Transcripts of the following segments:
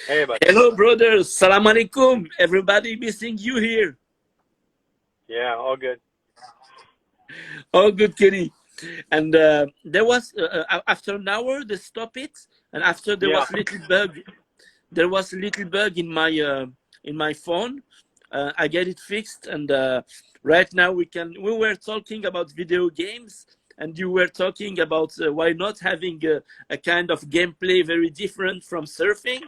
Hey, bud. Hello, brothers. Salam alaikum. Everybody missing you here. Yeah, all good. Oh, good, Kenny. And there was after an hour they stop it, and after there Yeah. was little bug. There was a little bug in my phone. I get it fixed, and right now we were talking about video games, and you were talking about why not having a kind of gameplay very different from surfing.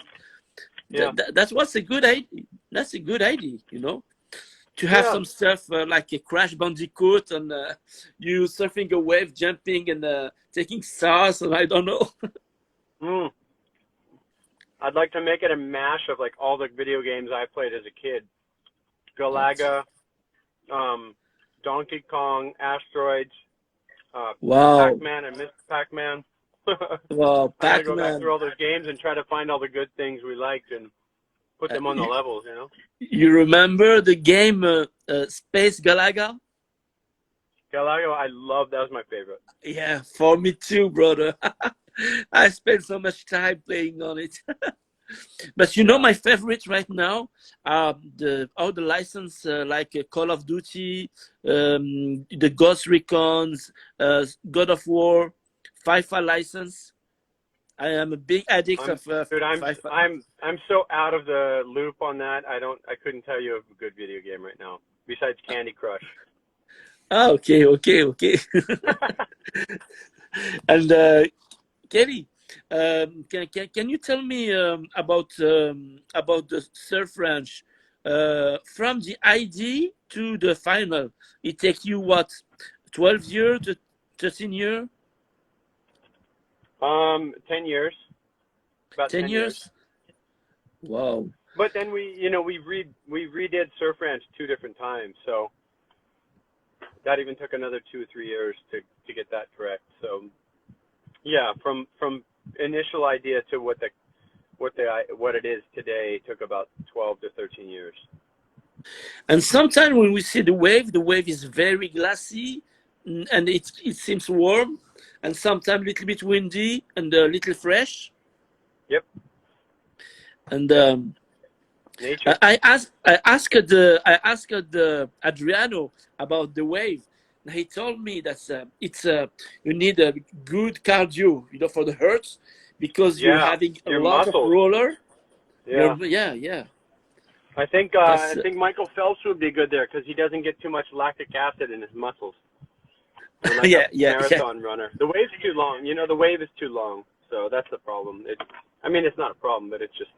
Yeah. That was a good idea. That's a good idea, to have Yeah. some stuff like a crash bandicoot and you surfing a wave, jumping and taking stars, and I don't know. Mm. I'd like to make it a mash of like all the video games I played as a kid. Galaga, um, Donkey Kong, Asteroids, Wow, Pac-Man and Mr. Pac-Man. wow, I got to go back Pac-Man. through all those games and try to find all the good things we liked and put them on the You, levels. you remember the game Space Galaga? Galaga, I love, that was my favorite. Yeah, for me too, brother. I spent so much time playing on it. But Yeah. my favorite right now are the all the license like Call of Duty, the Ghost Recons, God of War, FIFA license. I am a big addict I'm, of dude, FIFA. I'm so out of the loop on that. I couldn't tell you of a good video game right now besides Candy Crush. Ah, okay, okay, okay. And Kelly, can you tell me about the surf ranch from the ID to the final? It takes you what, 12 years to 13 years, 10 years, about ten 10 years. years? Wow. But then we redid Surf Ranch two different times, so that even took another 2 or 3 years to get that correct. So yeah, from initial idea to what it is today took about 12 to 13 years. And sometimes when we see the wave is very glassy, and it seems warm, and sometimes a little bit windy and a little fresh. Yep, And yep. Nature. I asked the Adriano about the wave. And he told me that it's you need a good cardio, for the hertz, because you're Yeah, having a your lot of muscles. roller. Yeah. Yeah. I That's think Michael Phelps would be good there because he doesn't get too much lactic acid in his muscles. Or like a yeah. marathon runner. The wave's too long. The wave is too long, so that's the problem. I mean, it's not a problem, but it's just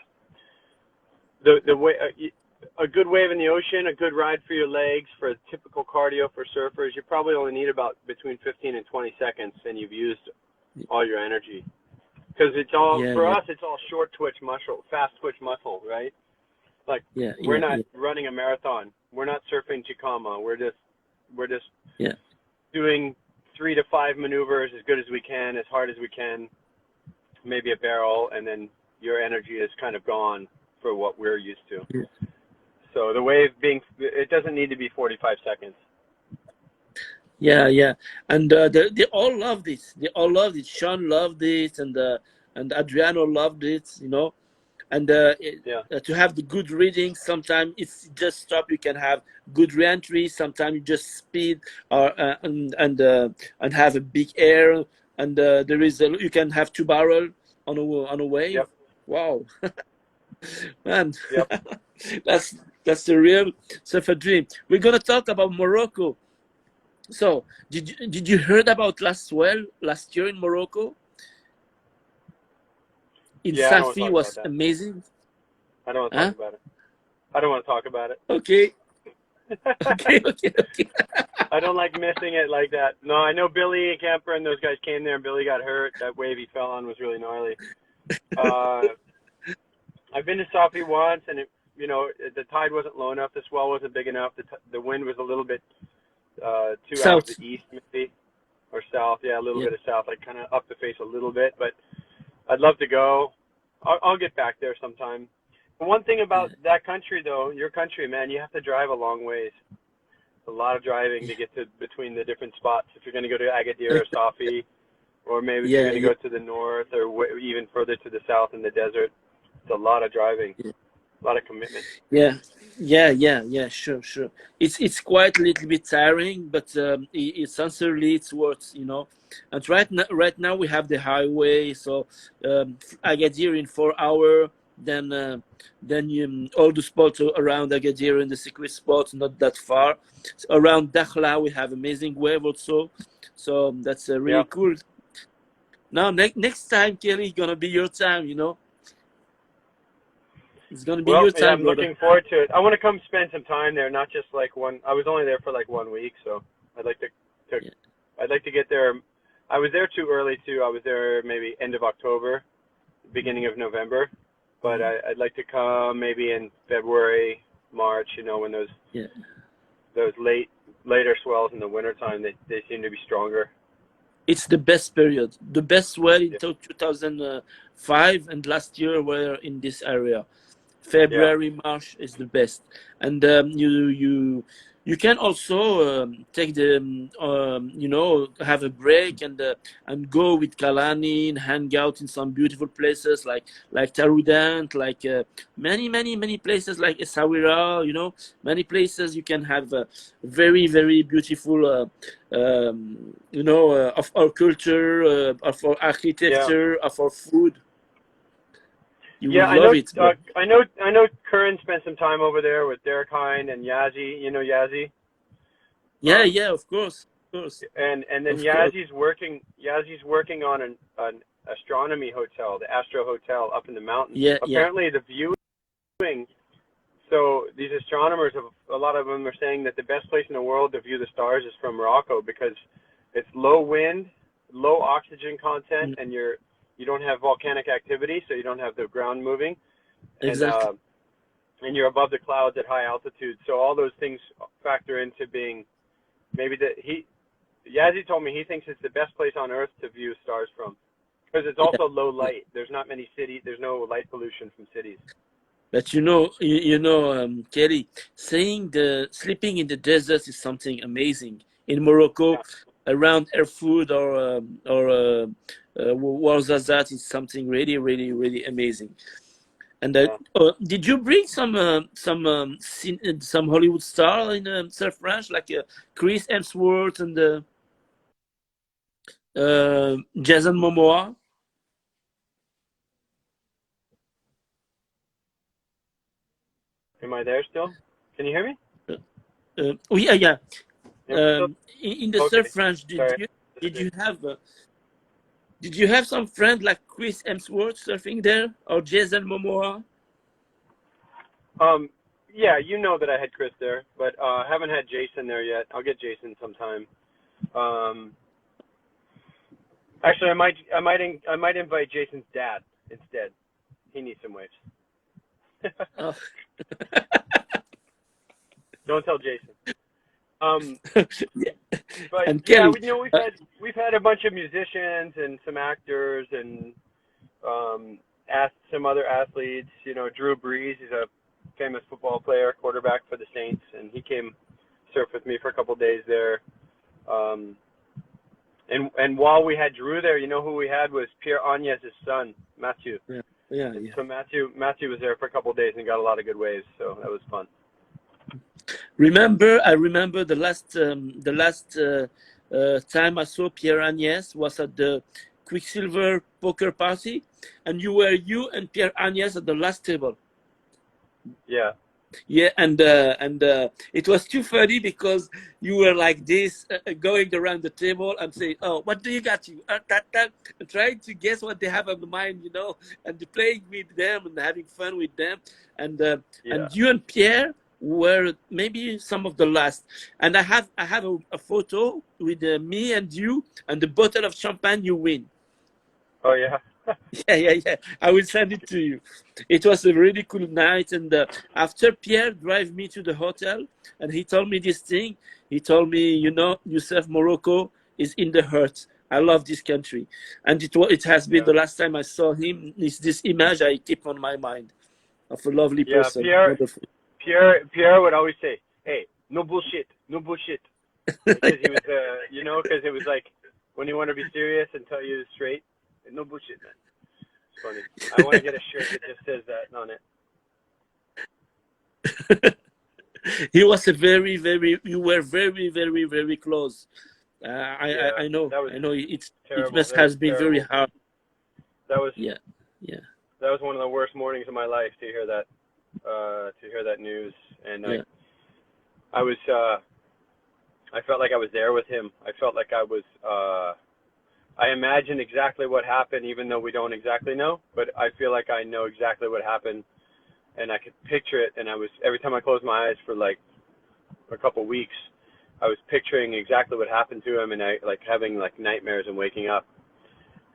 the way. A good wave in the ocean, a good ride for your legs, for a typical cardio for surfers, you probably only need about between 15 and 20 seconds, and you've used all your energy. Because for Yeah us, it's all short twitch muscle, fast twitch muscle, right? Like we're not yeah running a marathon. We're not surfing jicama. We're just yeah doing 3 to 5 maneuvers as good as we can, as hard as we can, maybe a barrel, and then your energy is kind of gone for what we're used to. yeah. So the wave it doesn't need to be 45 seconds. Yeah, and they all loved it. They all loved it. Shawn loved it, and Adriano loved it. And Yeah. to have the good reading, sometimes it's just stop. You can have good reentry. Sometimes you just speed or and have a big air. And you can have two barrel on a wave. Yep. Wow, man, Yep. that's that's the real surfer dream. We're gonna talk about Morocco. So, did you heard about last year in Morocco? In Yeah, I don't want to Safi talk about was that. amazing. I don't want to talk Huh? about it. I don't want to talk about it. Okay, okay. I don't like missing it like that. No, I know Billy and Camper and those guys came there and Billy got hurt. That wave he fell on was really gnarly. Uh, I've been to Safi once and the tide wasn't low enough. The swell wasn't big enough. The wind was a little bit too out of the South. east maybe or south. Yeah, a little Yeah, bit of south, like kind of up the face a little bit. But I'd love to go. I'll get back there sometime. But one thing yeah, about that country, though, your country, man, you have to drive a long ways. A lot of driving yeah, to get to between the different spots. If you're going to go to Agadir or Safi, or maybe if you're yeah, going to yeah, go to the north or even further to the south in the desert. It's a lot of driving, a lot of commitment. Yeah. Sure. It's quite a little bit tiring, but it's sincerely it's worth, you know. And right now we have the highway, so Agadir in 4 hours. Then all the spots around Agadir in the secret spots, not that far. So around Dakhla we have amazing wave also, so that's really cool. Now next time, Kelly, gonna be your time, you know. It's gonna be your time, I'm brother. looking forward to it. I want to come spend some time there, not just like one. I was only there for like 1 week, so I'd like to I'd like to get there. I was there too early too. I was there maybe end of October, beginning of November, but I'd like to come maybe in February, March. You know, when those later swells in the wintertime, they seem to be stronger. It's the best period. The best swell until 2005 and last year were in this area. February, March is the best, and you can also take the you know, have a break and go with Kalani and hang out in some beautiful places like Tarudant, like many places like Essaouira. You know, many places you can have very beautiful you know, of our culture, of our architecture, of our food. You will love it. I know. Curran spent some time over there with Derek Hine and Yazzie. You know Yazzie? Yeah, of course. And then Yazie's working on an astronomy hotel, the Astro Hotel up in the mountains. Apparently the viewing. So these astronomers, a lot of them are saying that the best place in the world to view the stars is from Morocco because it's low wind, low oxygen content, and you don't have volcanic activity, so you don't have the ground moving. Exactly. And you're above the clouds at high altitude. So all those things factor into being maybe Yazzie told me he thinks it's the best place on Earth to view stars from because it's also low light. There's not many cities. There's no light pollution from cities. But you know, Kelly, sleeping in the desert is something amazing. In Morocco, around Erfoud or Ouarzazate is something really amazing. And did you bring some Hollywood star in Surf Ranch like Chris Hemsworth and Jason Momoa? Am I there still? Can you hear me? Yeah. In the Surf Ranch, did you have some friend like Chris Hemsworth surfing there or Jason Momoa? Yeah, you know that I had Chris there, but I haven't had Jason there yet. I'll get Jason sometime. Actually, I might invite Jason's dad instead. He needs some waves. Oh. Don't tell Jason. But and yeah, Kelly, we've had a bunch of musicians and some actors and some other athletes. You know, Drew Brees is a famous football player, quarterback for the Saints, and he came surf with me for a couple of days there. And while we had Drew there, you know who we had was Pierre Agnes' son, Matthew. Yeah. So Matthew was there for a couple of days and got a lot of good waves, so that was fun. I remember the last time I saw Pierre Agnes was at the Quicksilver poker party, and you and Pierre Agnes at the last table. Yeah, and it was too funny because you were like this, going around the table and saying, "Oh, what do you got you?" And trying to guess what they have on the mind, you know, and playing with them and having fun with them. And you and Pierre were maybe some of the last. And I have a photo with me and you and the bottle of champagne you win. Oh yeah. Yeah. I will send it to you. It was a really cool night, and after Pierre drive me to the hotel, and he told me this thing. He told me, you know, Youssef, Morocco is in the heart. I love this country, and it has been the last time I saw him. Is this image I keep on my mind of a lovely person. Pierre would always say, "Hey, no bullshit," because he was, because it was like when you want to be serious and tell you straight. No bullshit, man. funny. I want to get a shirt that just says that on it. He was a very, very. You were very, very, very close. I know. That was I know. It terrible. must That was has been terrible. very hard. That was Yeah. Yeah. That was one of the worst mornings of my life to hear that news. And Yeah. I was I felt like I was there with him. I felt like I was I imagined exactly what happened, even though we don't exactly know. But I feel like I know exactly what happened, and I could picture it. And I was, every time I closed my eyes for like a couple weeks, I was picturing exactly what happened to him, and I like having like nightmares and waking up.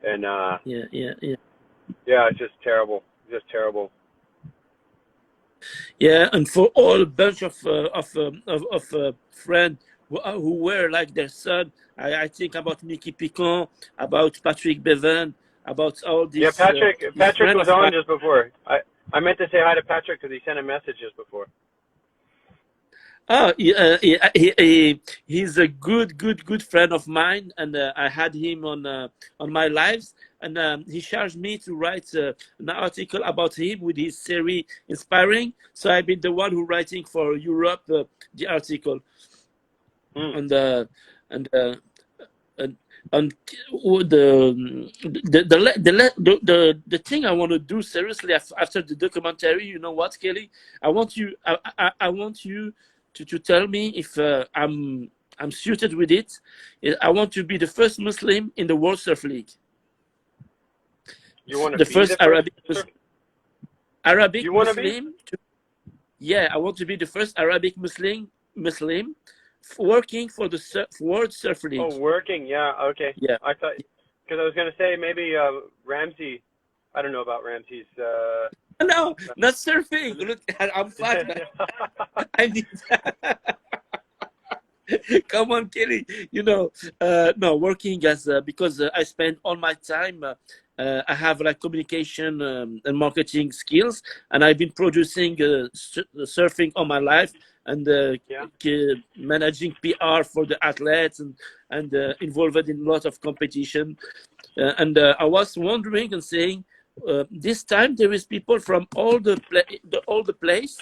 And Yeah. yeah, it's just terrible, just terrible. Yeah, and for all a bunch of friends who were like their son, I think about Nicky Picon, about Patrick Bevan, about all Yeah, these this Patrick friend was of on mine. just before. I meant to say hi to Patrick because he sent a message just before. Oh, he's a good friend of mine, and I had him on my lives, and he charged me to write an article about him with his series Inspiring. So I've been the one who writing for Europe the article, and and uh, and and the thing I want to do seriously after the documentary, you know what, Kelly? I want you to tell me if I'm suited with it. I want to be the first Muslim in the World Surf League. You want to The be first the first? Arabic You want to be? Muslim. Yeah, I want to be the first Arabic Muslim working for the World Surf League. Oh, working. Yeah. Okay. Yeah. I thought, because I was gonna say maybe Ramsey. I don't know about Ramsey's. No, not surfing. Look, I'm fat. I need. Come on, Kelly. You know, no, working as because I spend all my time. I have like communication and marketing skills, and I've been producing surfing all my life, and managing PR for the athletes, and involved in a lot of competition. And I was wondering and saying, this time there is people from all the place.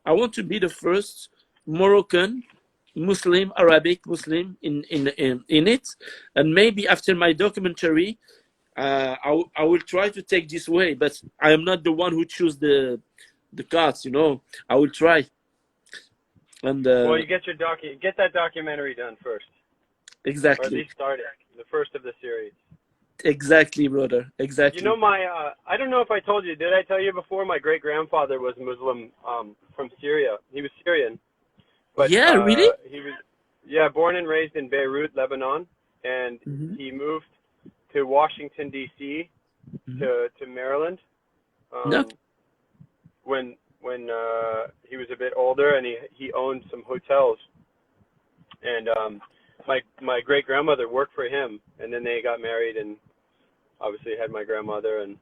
I want to be the first Moroccan Muslim, Arabic Muslim in it, and maybe after my documentary, I will try to take this way. But I am not the one who choose the cards. You know, I will try. And well, you get that documentary done first. Exactly. Or at least start it, the first of the series. Exactly, brother. Exactly. You know, I don't know if I told you. Did I tell you before? My great grandfather was Muslim, from Syria. He was Syrian. But, yeah, really? He was, born and raised in Beirut, Lebanon, and he moved to Washington D.C. to Maryland. When he was a bit older, and he owned some hotels, and my great grandmother worked for him, and then they got married, and obviously had my grandmother, and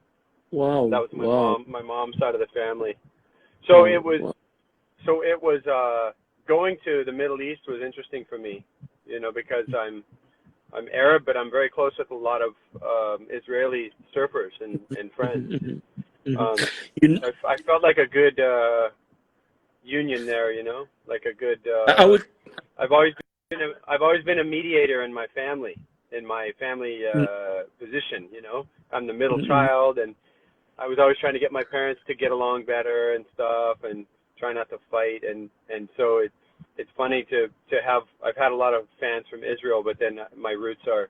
wow, that was my mom's side of the family. So it was going to the Middle East was interesting for me, you know, because I'm Arab, but I'm very close with a lot of Israeli surfers and friends. I felt like a good union there, you know, like a good. I've always been a mediator in my family position, you know. I'm the middle child, and I was always trying to get my parents to get along better and stuff, and try not to fight, and so it's funny to have. I've had a lot of fans from Israel, but then my roots are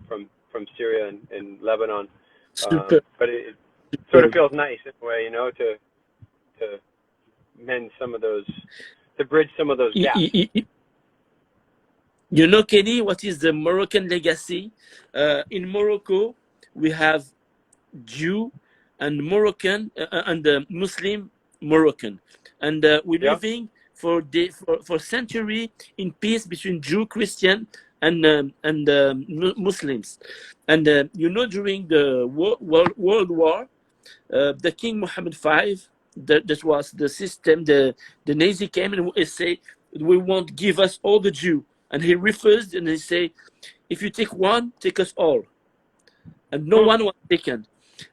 from Syria and Lebanon. But it sort of feels nice in a way, you know, to mend some of those, to bridge some of those gaps. You know, Kenny, what is the Moroccan legacy? In Morocco, we have Jew and Moroccan and Muslim Moroccan, and we're living for century in peace between Jew, Christian, and Muslims. And you know, during the World War, the King Mohammed V, that was the system. The Nazi came and say, "We won't give us all the Jew," and he refused, and he say, "If you take one, take us all," and no one was taken.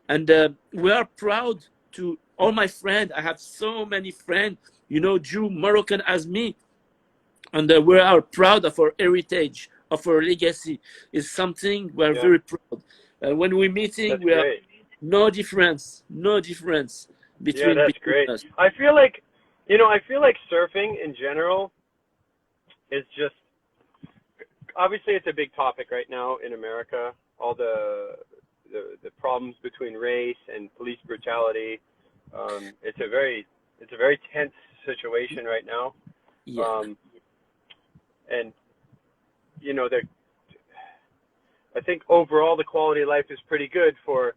and we are proud to all my friends. I have so many friends, you know, Jew, Moroccan as me, and we are proud of our heritage, of our legacy. Is something we are Yeah, very proud. When we meeting, that's we are great. no difference, no difference Yeah, between that's between great. us. I feel like, you know, I feel like surfing in general is just obviously it's a big topic right now in America. All the problems between race and police brutality. It's a very tense situation right now. Yeah, Um, and you know, I think overall the quality of life is pretty good for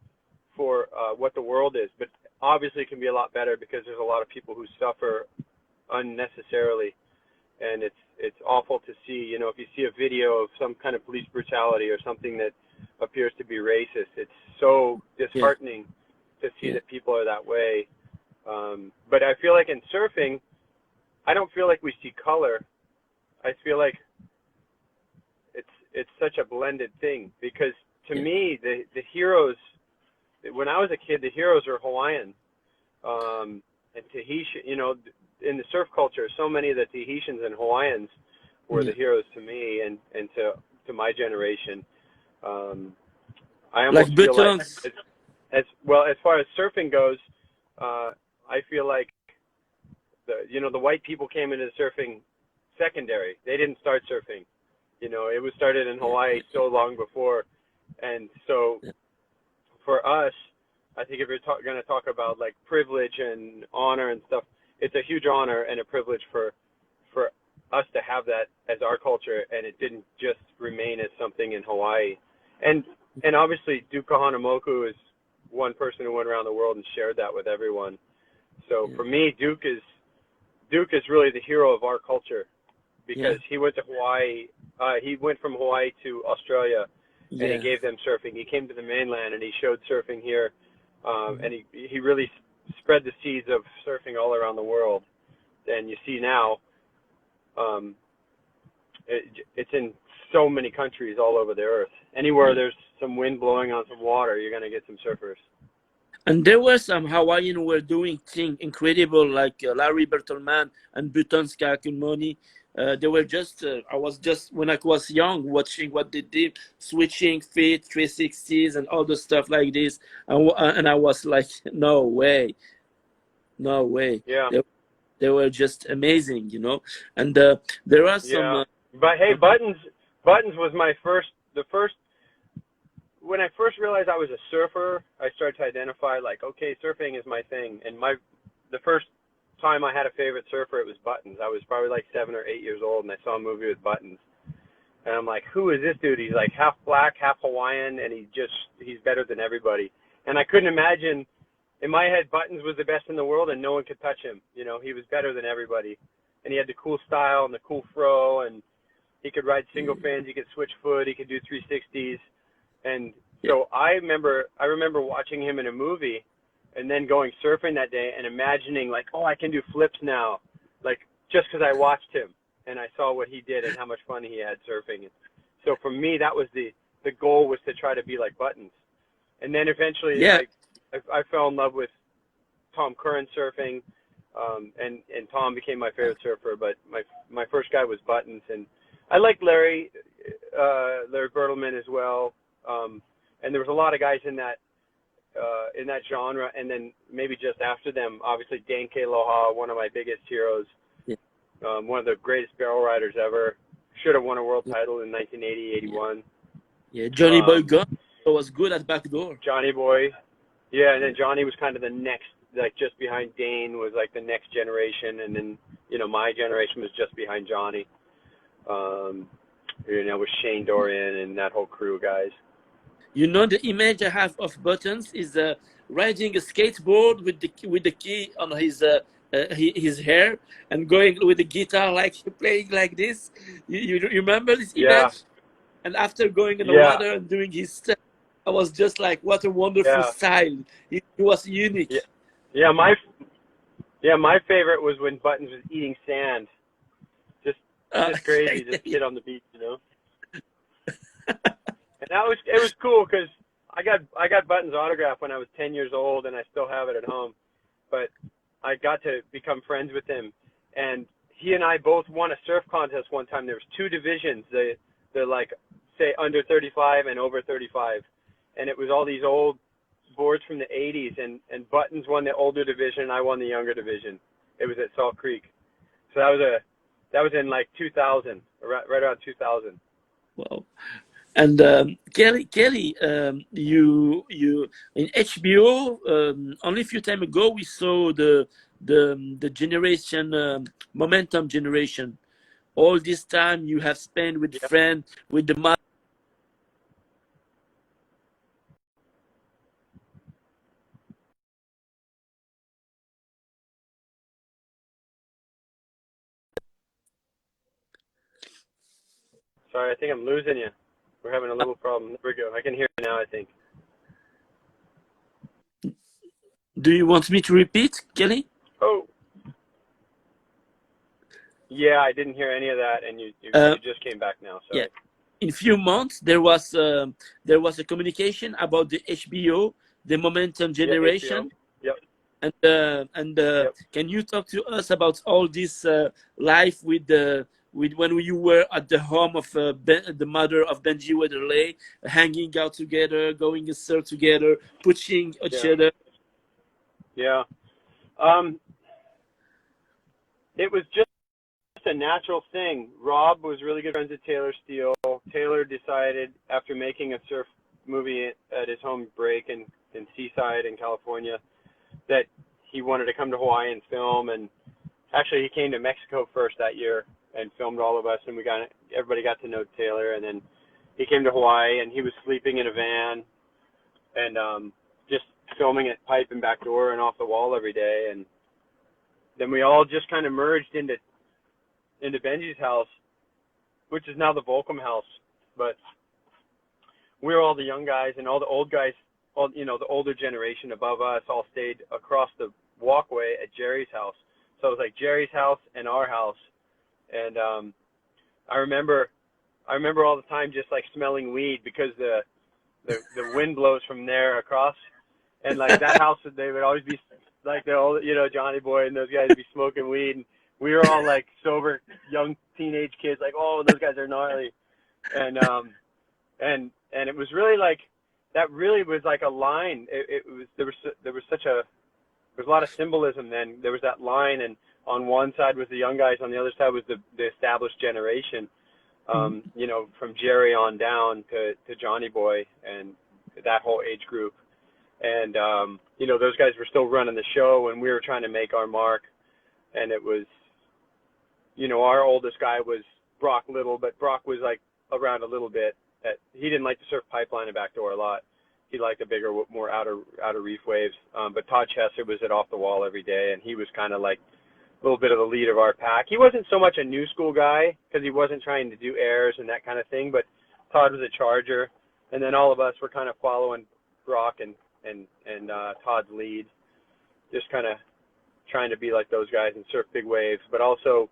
what the world is, but obviously it can be a lot better because there's a lot of people who suffer unnecessarily, and it's awful to see. You know, if you see a video of some kind of police brutality or something that appears to be racist, it's so yeah, disheartening to see yeah, that people are that way. But I feel like in surfing, I don't feel like we see color. I feel like it's such a blended thing because to yeah, me the heroes when I was a kid, the heroes are Hawaiian, and Tahitian. You know, in the surf culture, so many of the Tahitians and Hawaiians were yeah. the heroes to me and to my generation. I Like almost feel like buttons. as well as far as surfing goes, I feel like the white people came into surfing secondary. They didn't start surfing. You know, it was started in Yeah, Hawaii yeah, so long before, and so yeah, for us, I think if you're going to talk about like privilege and honor and stuff, it's a huge honor and a privilege for us to have that as our culture, and it didn't just remain as something in Hawaii. And and obviously Duke Kahanamoku is one person who went around the world and shared that with everyone. So yeah, for me, Duke is really the hero of our culture yeah, because he went to Hawaii. He went from Hawaii to Australia, and he yeah, gave them surfing. He came to the mainland and he showed surfing here, and he really spread the seeds of surfing all around the world. And you see now, um, it's in so many countries all over the earth. Anywhere yeah. there's some wind blowing on some water, you're gonna get some surfers. And there were some Hawaiian who were doing things incredible, like Larry Bertelman and Buttons Kakumoni. They were just, I was just, when I was young, watching what they did, switching feet, 360s, and all the stuff like this. And I was like, no way, no way. Yeah, They were just amazing, you know. And there are some, yeah. But hey, some Buttons was the first when I first realized I was a surfer, I started to identify like, okay, surfing is my thing. And the first time I had a favorite surfer, it was Buttons. I was probably like 7 or 8 years old, and I saw a movie with Buttons. And I'm like, who is this dude? He's like half black, half Hawaiian, and he's better than everybody. And I couldn't imagine, in my head, Buttons was the best in the world, and no one could touch him. You know, he was better than everybody. And he had the cool style and the cool fro, and he could ride single fins, he could switch foot, he could do 360s. And yeah, so I remember watching him in a movie and then going surfing that day and imagining like, oh, I can do flips now, like just because I watched him and I saw what he did and how much fun he had surfing. So for me, that was the goal, was to try to be like Buttons. And then eventually yeah, I fell in love with Tom Curran surfing, and Tom became my favorite surfer. But my first guy was Buttons, and I liked Larry Bertelman as well. And there was a lot of guys in that genre, and then maybe just after them, obviously Dan Kealoha, one of my biggest heroes, yeah, one of the greatest barrel riders ever. Should have won a world yeah, title in 1980, yeah. 81. Yeah. Johnny Boy Gun was good at backdoor. Johnny Boy, yeah, and Yeah. then Johnny was kind of the next, like just behind Dane was like the next generation, and then my generation was just behind Johnny. With Shane Dorian and that whole crew of guys. You know, the image I have of Buttons is riding a skateboard with the key on his hair and going with the guitar, like playing like this. You remember this Yeah, image? And after going in the yeah, water and doing his stuff, I was just like, what a wonderful yeah, style. He was unique. yeah, yeah. My favorite was when Buttons was eating sand. Just just crazy, just kid on the beach, And it was cool because I got Button's autograph when I was 10 years old, and I still have it at home. But I got to become friends with him, and he and I both won a surf contest one time. There was two divisions, the like say under 35 and over 35, and it was all these old boards from the 80s, and Buttons won the older division, and I won the younger division. It was at Salt Creek, so that was in like 2000, right around 2000. Wow. And Kelly, you in HBO only a few time ago we saw the generation momentum generation. All this time you have spent with friend with the mother. Sorry, I think I'm losing you. We're having a little problem. There we go. I can hear you now, I think. Do you want me to repeat, Kelly? Oh. Yeah, I didn't hear any of that, and you just came back now. Sorry. Yeah. In a few months, there was a communication about the HBO, the momentum generation. Yeah, yep. Yep. Can you talk to us about all this life with when you were at the home of the mother of Benji Wetherley, hanging out together, going to surf together, pushing each other? Yeah. It was just a natural thing. Rob was really good friends with Taylor Steele. Taylor decided after making a surf movie at his home break in Seaside in California that he wanted to come to Hawaii and film, and actually he came to Mexico first that year and filmed all of us, and everybody got to know Taylor, and then he came to Hawaii and he was sleeping in a van and just filming at pipe and back door and off the wall every day, and then we all just kind of merged into Benji's house, which is now the Volcom house. But we were all the young guys, and all the old guys, the older generation above us all stayed across the walkway at Jerry's house. So it was like Jerry's house and our house. And I remember all the time just like smelling weed because the wind blows from there across. And like that house, they would always be like the old, Johnny Boy and those guys would be smoking weed. And we were all like sober, young teenage kids, like, oh, those guys are gnarly. And it was really like, that really was like a line. There was a lot of symbolism then. There was that line, and on one side was the young guys, on the other side was the established generation, from Jerry on down to Johnny Boy and that whole age group. And, those guys were still running the show, and we were trying to make our mark. And it was, our oldest guy was Brock Little, but Brock was like around a little bit. He didn't like to surf pipeline and backdoor a lot. He liked the bigger, more outer reef waves. But Todd Chesser was at off the wall every day, and he was kind of like a little bit of the lead of our pack. He wasn't so much a new school guy because he wasn't trying to do airs and that kind of thing, but Todd was a charger, and then all of us were kind of following Brock and Todd's lead, just kind of trying to be like those guys and surf big waves, but also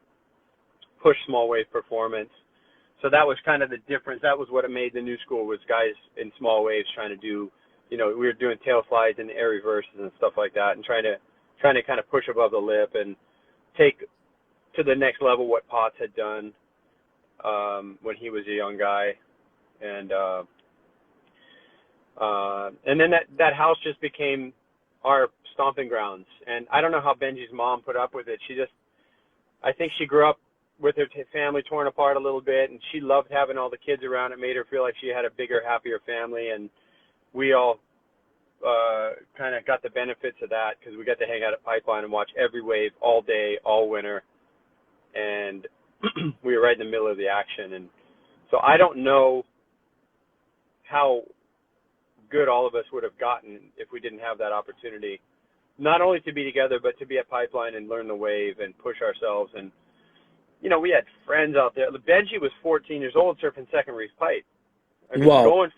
push small wave performance. So that was kind of the difference. That was what it made the new school, was guys in small waves trying to do, we were doing tail slides and air reverses and stuff like that, and trying to kind of push above the lip and take to the next level what Potts had done when he was a young guy. And then that house just became our stomping grounds. And I don't know how Benji's mom put up with it. I think she grew up with her family torn apart a little bit, and she loved having all the kids around. It made her feel like she had a bigger, happier family, and we all kind of got the benefits of that because we got to hang out at Pipeline and watch every wave all day, all winter, and we were right in the middle of the action. And so I don't know how good all of us would have gotten if we didn't have that opportunity, not only to be together, but to be at Pipeline and learn the wave and push ourselves. And we had friends out there. Benji was 14 years old surfing Second Reef pipe. I mean, wow. going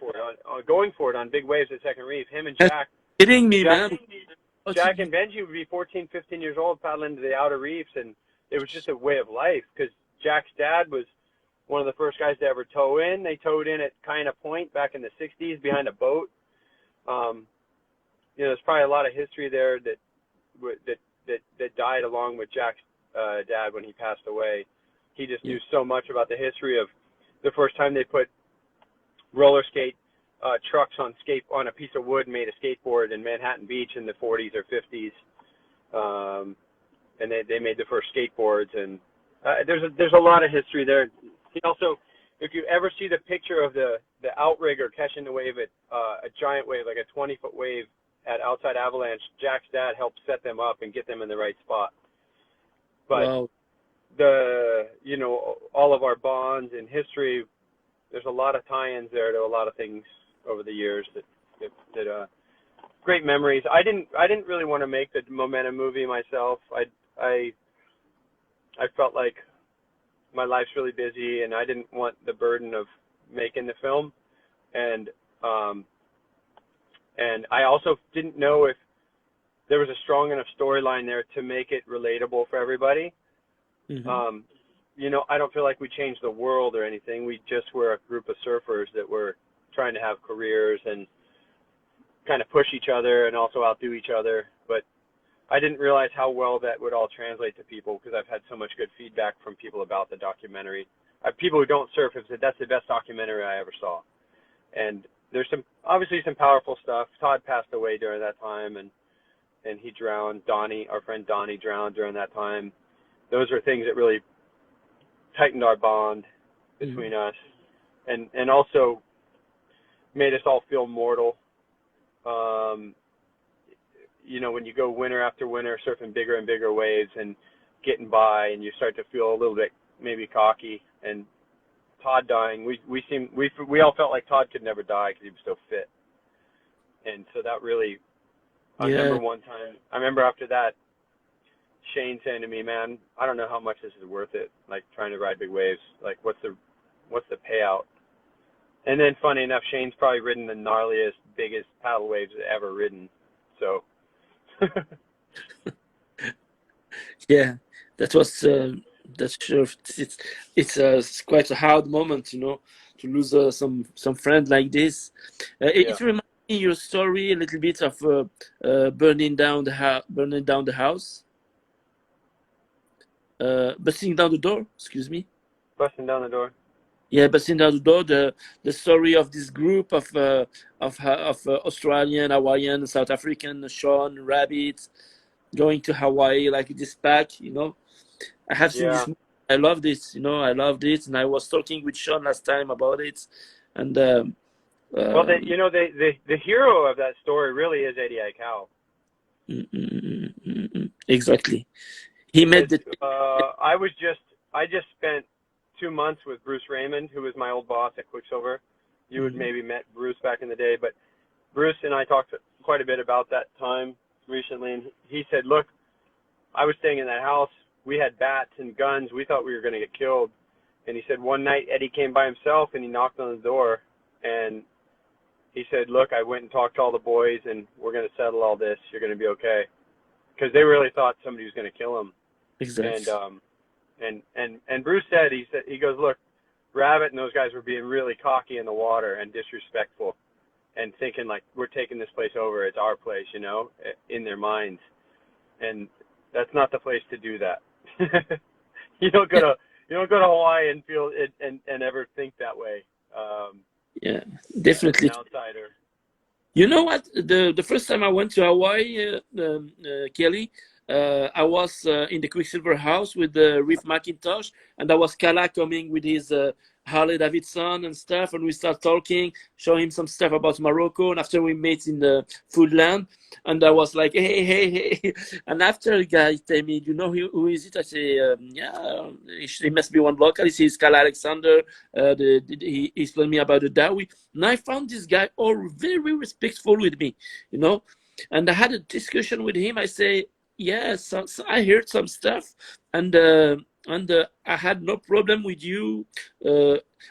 for it on big waves at Second Reef. Him and Jack. Kidding me, man. Jack and Benji would be 14, 15 years old paddling to the outer reefs, and it was just a way of life because Jack's dad was one of the first guys to ever tow in. They towed in at Kinda Point back in the 60s behind a boat, you know, there's probably a lot of history there that died along with Jack's dad when he passed away. He just knew so much about the history of the first time they put roller skate trucks on a piece of wood and made a skateboard in Manhattan Beach in the 40s or 50s, and they made the first skateboards. And there's a lot of history there. He also, if you ever see the picture of the outrigger catching the wave at a giant wave, like a 20-foot wave at outside Avalanche, Jack's dad helped set them up and get them in the right spot. But wow. you know, all of our bonds in history, there's a lot of tie-ins there to a lot of things over the years that great memories. I didn't really want to make the Momentum movie myself. I felt like my life's really busy and I didn't want the burden of making the film, and I also didn't know if there was a strong enough storyline there to make it relatable for everybody. Mm-hmm. You know, I don't feel like we changed the world or anything. We just were a group of surfers that were trying to have careers and kind of push each other and also outdo each other. But I didn't realize how well that would all translate to people, because I've had so much good feedback from people about the documentary. People who don't surf have said that's the best documentary I ever saw. And there's obviously some powerful stuff. Todd passed away during that time, and he drowned. Donnie, our friend Donnie, drowned during that time. Those are things that really tightened our bond between us, and also made us all feel mortal. You know, when you go winter after winter surfing bigger and bigger waves and getting by, and you start to feel a little bit maybe cocky. And Todd dying, we all felt like Todd could never die because he was so fit. And so that really, I remember one time, after that, Shane saying to me, "Man, I don't know how much this is worth it, like trying to ride big waves. Like, what's the payout?" And then, funny enough, Shane's probably ridden the gnarliest, biggest paddle waves ever ridden. So, Yeah, that was that's sure. It's quite a hard moment, you know, to lose some friend like this. It reminds me your story a little bit of burning down the house. Busting down the door. Excuse me. Busting down the door. Yeah, busting down the door. The story of this group of Australian, Hawaiian, South African, Shawn, rabbits, going to Hawaii like this pack. You know, I have seen this movie. I love this. You know, I loved it, and I was talking with Shawn last time about it. And well, the hero of that story really is Eddie Aikau. Exactly. He made the. I just spent 2 months with Bruce Raymond, who was my old boss at Quicksilver. You had maybe met Bruce back in the day, but Bruce and I talked quite a bit about that time recently, and he said, "Look, I was staying in that house. We had bats and guns. We thought we were going to get killed." And he said one night Eddie came by himself and he knocked on the door, and he said, "Look, I went and talked to all the boys, and we're going to settle all this. You're going to be okay," because they really thought somebody was going to kill him. Exactly. And Bruce said, he goes, "Look, Rabbit and those guys were being really cocky in the water and disrespectful, and thinking like we're taking this place over. It's our place, you know, in their minds. And that's not the place to do that. You don't go to Hawaii and feel it and ever think that way. Yeah, definitely. As an outsider. You know what? The first time I went to Hawaii, Kelly, I was in the Quicksilver house with Reef McIntosh, and that was Kala coming with his Harley Davidson and stuff, and we start talking, show him some stuff about Morocco, and after we met in the food land, and I was like, hey, and after the guy tell me, you know who is it? I say, yeah, he must be one local. He says Kala Alexander. He explained me about the Dawi, and I found this guy all very respectful with me, you know, and I had a discussion with him. I say, yes, so I heard some stuff, and I had no problem with you.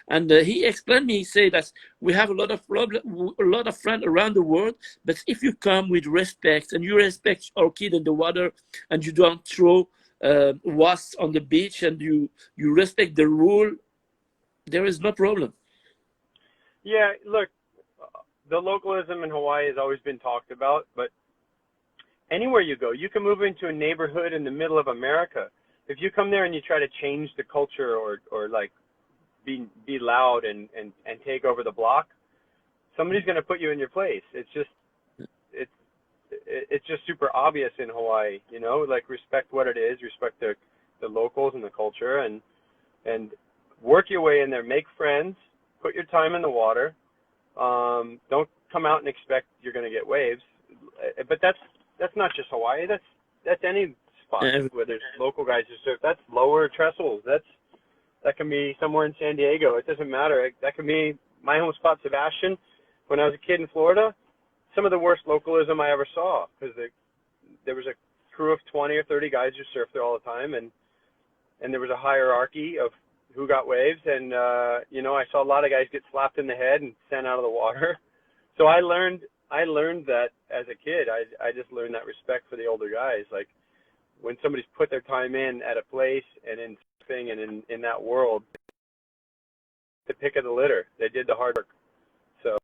And he explained me. He said that we have a lot of friends around the world, but if you come with respect and you respect our kid in the water, and you don't throw wasps on the beach, and you respect the rule, there is no problem. Yeah, look, the localism in Hawaii has always been talked about, but anywhere you go, you can move into a neighborhood in the middle of America. If you come there and you try to change the culture or like be loud and take over the block, somebody's going to put you in your place. It's just super obvious in Hawaii, you know, like respect what it is, respect the locals and the culture, and work your way in there, make friends, put your time in the water. Don't come out and expect you're going to get waves. But that's not just Hawaii. That's any spot where there's local guys who surf. That's lower trestles. That can be somewhere in San Diego. It doesn't matter. That can be my home spot, Sebastian. When I was a kid in Florida, some of the worst localism I ever saw, because there was a crew of 20 or 30 guys who surfed there all the time, and there was a hierarchy of who got waves, and you know, I saw a lot of guys get slapped in the head and sent out of the water. So I learned that as a kid. I just learned that respect for the older guys. Like when somebody's put their time in at a place and in surfing and in that world, the pick of the litter. They did the hard work. So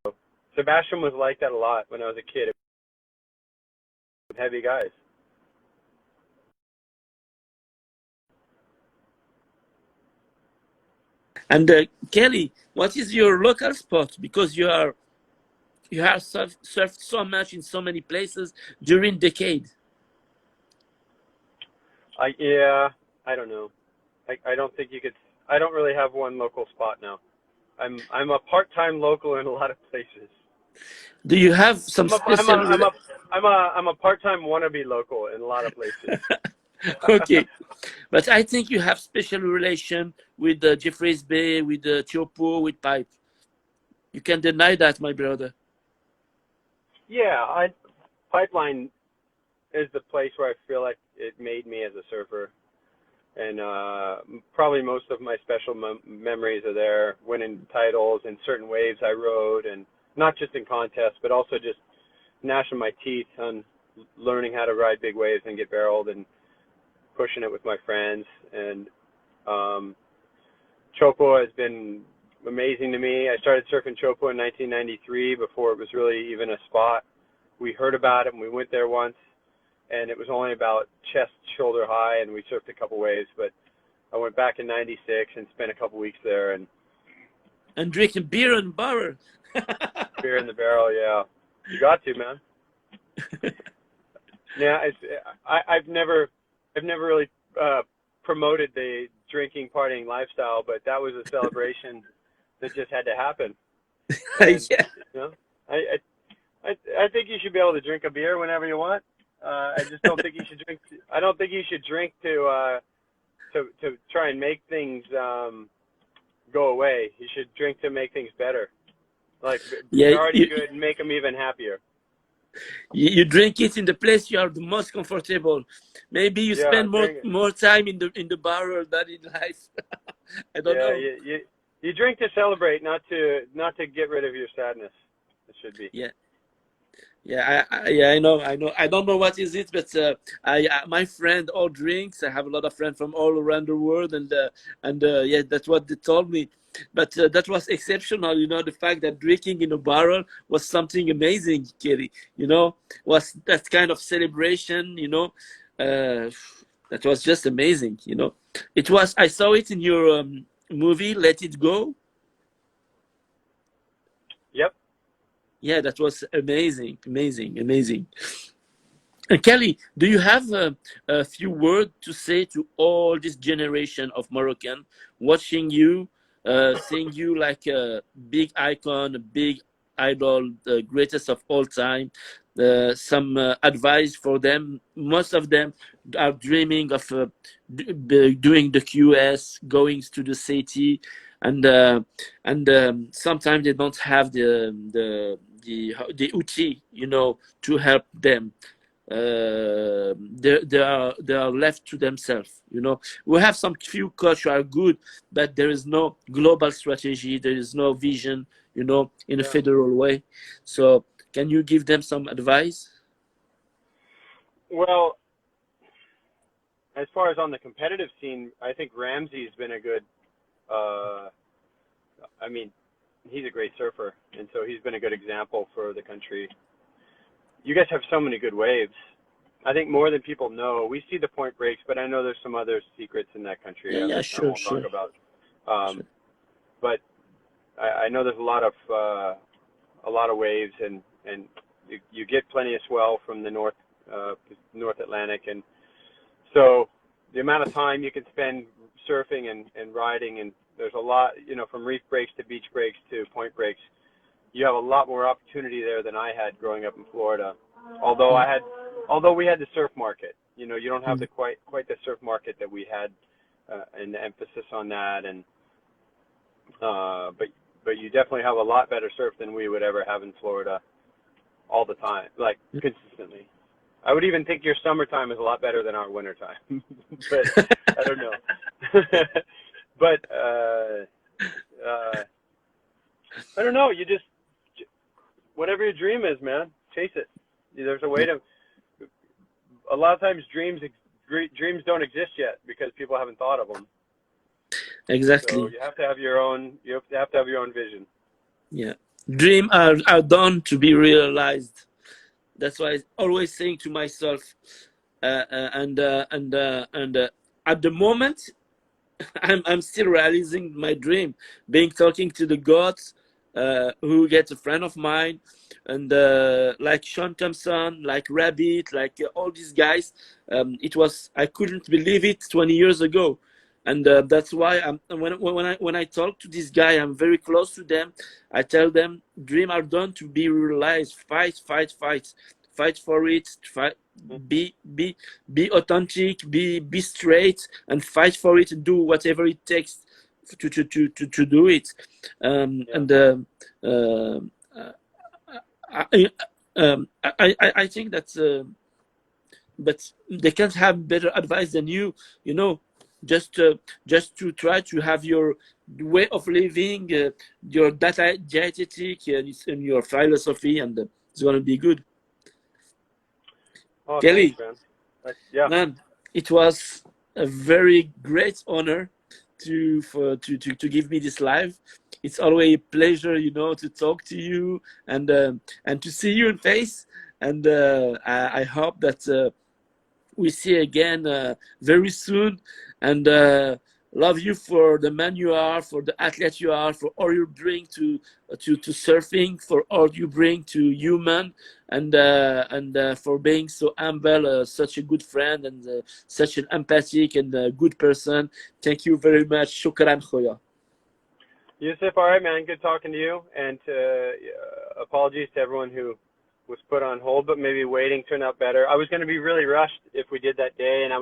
Sebastian was like that a lot when I was a kid. Heavy guys. And Kelly, what is your local spot? Because you have surfed so much in so many places during decade. Yeah, I don't know. I don't think you could. I don't really have one local spot now. I'm a part-time local in a lot of places. Do you have some special? I'm a part-time wannabe local in a lot of places. Okay, but I think you have special relation with Jeffreys Bay, with Chopo, with Pipe. You can deny that, my brother. Yeah, Pipeline is the place where I feel like it made me as a surfer, and probably most of my special memories are there. Winning titles and certain waves I rode, and not just in contests, but also just gnashing my teeth on learning how to ride big waves and get barreled and pushing it with my friends. And Chopo has been amazing to me. I started surfing Chopo in 1993 before it was really even a spot. We heard about it and we went there once, and it was only about chest, shoulder high, and we surfed a couple waves. But I went back in 96 and spent a couple weeks there. And drinking beer and barrel. Beer in the barrel, yeah. You got to, man. Yeah, I've never really promoted the drinking, partying lifestyle, but that was a celebration that just had to happen. And, Yeah. you know, I think you should be able to drink a beer whenever you want. I just don't think you should drink. I don't think you should drink to try and make things go away. You should drink to make things better. Like they're already good, and make them even happier. You drink it in the place you are the most comfortable. Maybe you spend more time in the barrel than in life. I don't know. You drink to celebrate, not to get rid of your sadness. It should be. I know. I don't know what is it, but my friend all drinks. I have a lot of friends from all around the world, and yeah, that's what they told me. But that was exceptional, you know, the fact that drinking in a barrel was something amazing, Kelly. You know, was that kind of celebration, you know, that was just amazing, you know. It was. I saw it in your movie, Let It Go. Yep. Yeah, that was amazing. And Kelly, do you have a few words to say to all this generation of Moroccan watching you, seeing you like a big icon, a big idol, the greatest of all time? Some advice for them. Most of them are dreaming of doing the QS, going to the city, and sometimes they don't have the outil, you know, to help them. They are left to themselves, you know. We have some few coaches who are good, but there is no global strategy, there is no vision, you know, in a federal way. So can you give them some advice? Well, as far as on the competitive scene, I think Ramsey's been a good I mean, he's a great surfer, and so he's been a good example for the country. You guys have so many good waves. I think more than people know. We see the point breaks, but I know there's some other secrets in that country Yeah, I won't talk about. sure. But I know there's a lot of waves, and you get plenty of swell from the North Atlantic, and so the amount of time you can spend surfing and riding, and there's a lot, from reef breaks to beach breaks to point breaks. You have a lot more opportunity there than I had growing up in Florida. Although we had the surf market, you don't have the quite the surf market that we had, and the emphasis on that, and but you definitely have a lot better surf than we would ever have in Florida all the time, like consistently. I would even think your summertime is a lot better than our wintertime, but I don't know. But I don't know. You just, whatever your dream is, man, chase it. There's a way to. A lot of times, dreams don't exist yet because people haven't thought of them. Exactly. So you have to have your own. You have to have your own vision. Yeah, dreams are done to be realized. That's why I'm always saying to myself, and at the moment, I'm still realizing my dream, talking to the gods, who gets a friend of mine, and like Shawn Thompson, like Rabbit, like all these guys. I couldn't believe it 20 years ago. And that's why when I talk to this guy, I'm very close to them. I tell them, dreams are done to be realized. Fight for it. Be authentic. Be straight, and fight for it. And do whatever it takes to do it. I think that, but they can't have better advice than you. Just to try to have your way of living, your dietetic, and your philosophy, and it's going to be good. Oh, Kelly, thanks, man. Man, it was a very great honor to give me this live. It's always a pleasure, to talk to you and to see you in face. And I hope that we see again very soon. And love you for the man you are, for the athlete you are, for all you bring to surfing, for all you bring to human, and for being so humble, such a good friend, and such an empathic and good person. Thank you very much. Shukran khoya. Yusuf, all right, man. Good talking to you. And apologies to everyone who was put on hold, but maybe waiting turned out better. I was going to be really rushed if we did that day, and I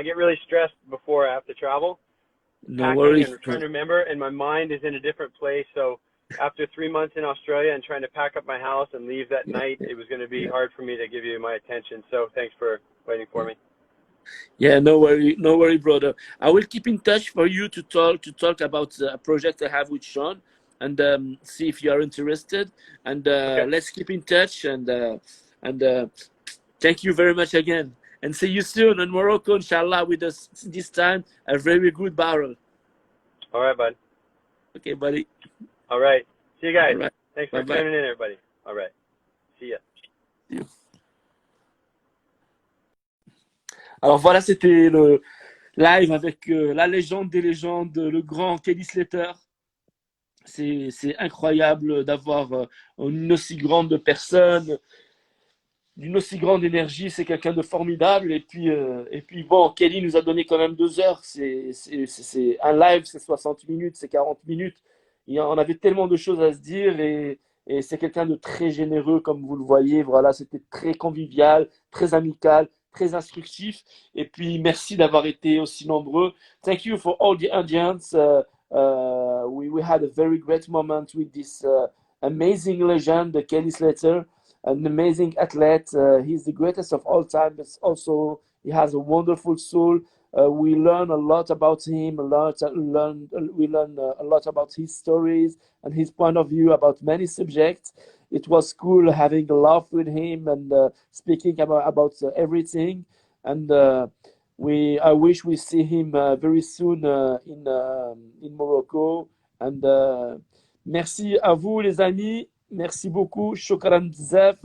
get really stressed before I have to travel. No worries. And trying to remember, and my mind is in a different place. So after 3 months in Australia and trying to pack up my house and leave that night, it was going to be hard for me to give you my attention. So thanks for waiting for me. Yeah, no worry, brother. I will keep in touch for you to talk about a project I have with Shawn, and see if you are interested. And let's keep in touch. And thank you very much again. And see you soon in Morocco, inshallah, with us this time a very good barrel. All right, bud. Okay, buddy. All right. See you guys. Right. Thanks for tuning in, everybody. All right. See ya. See you. Alors voilà, c'était le live avec la légende des légendes, le grand Kelly Slater. C'est incroyable d'avoir une aussi grande personne, d'une aussi grande énergie. C'est quelqu'un de formidable. Et puis bon, Kelly nous a donné quand même 2 heures. C'est un live, c'est 60 minutes, c'est 40 minutes. On avait tellement de choses à se dire, et c'est quelqu'un de très généreux, comme vous le voyez. Voilà, c'était très convivial, très amical, très instructif. Et puis merci d'avoir été aussi nombreux. Thank you for all the audience. We had a very great moment with this amazing legend, Kelly Slater, an amazing athlete. He's the greatest of all time, but also he has a wonderful soul. We learn a lot about him, we learn a lot about his stories and his point of view about many subjects. It was cool having a laugh with him and speaking about everything. And I wish we see him very soon in Morocco. And Merci à vous, les amis. Merci beaucoup. Shukran bzaf.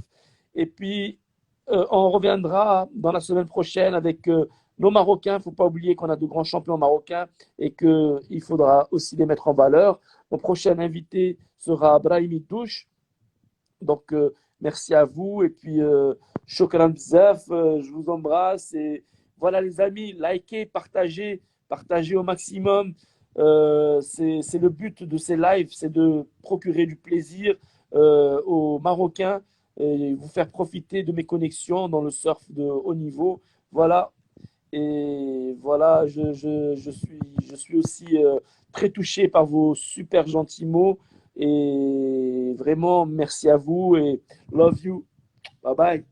Et puis, on reviendra dans la semaine prochaine avec nos Marocains. Il ne faut pas oublier qu'on a de grands champions marocains et qu'il faudra aussi les mettre en valeur. Mon prochain invité sera Brahimi Touche. Donc, merci à vous. Et puis, shukran bzaf. Je vous embrasse. Et voilà, les amis, likez, partagez au maximum. C'est le but de ces lives, c'est de procurer du plaisir aux Marocains et vous faire profiter de mes connexions dans le surf de haut niveau. Voilà. Et voilà, je suis aussi très touché par vos super gentils mots. Et vraiment, merci à vous et love you. Bye bye.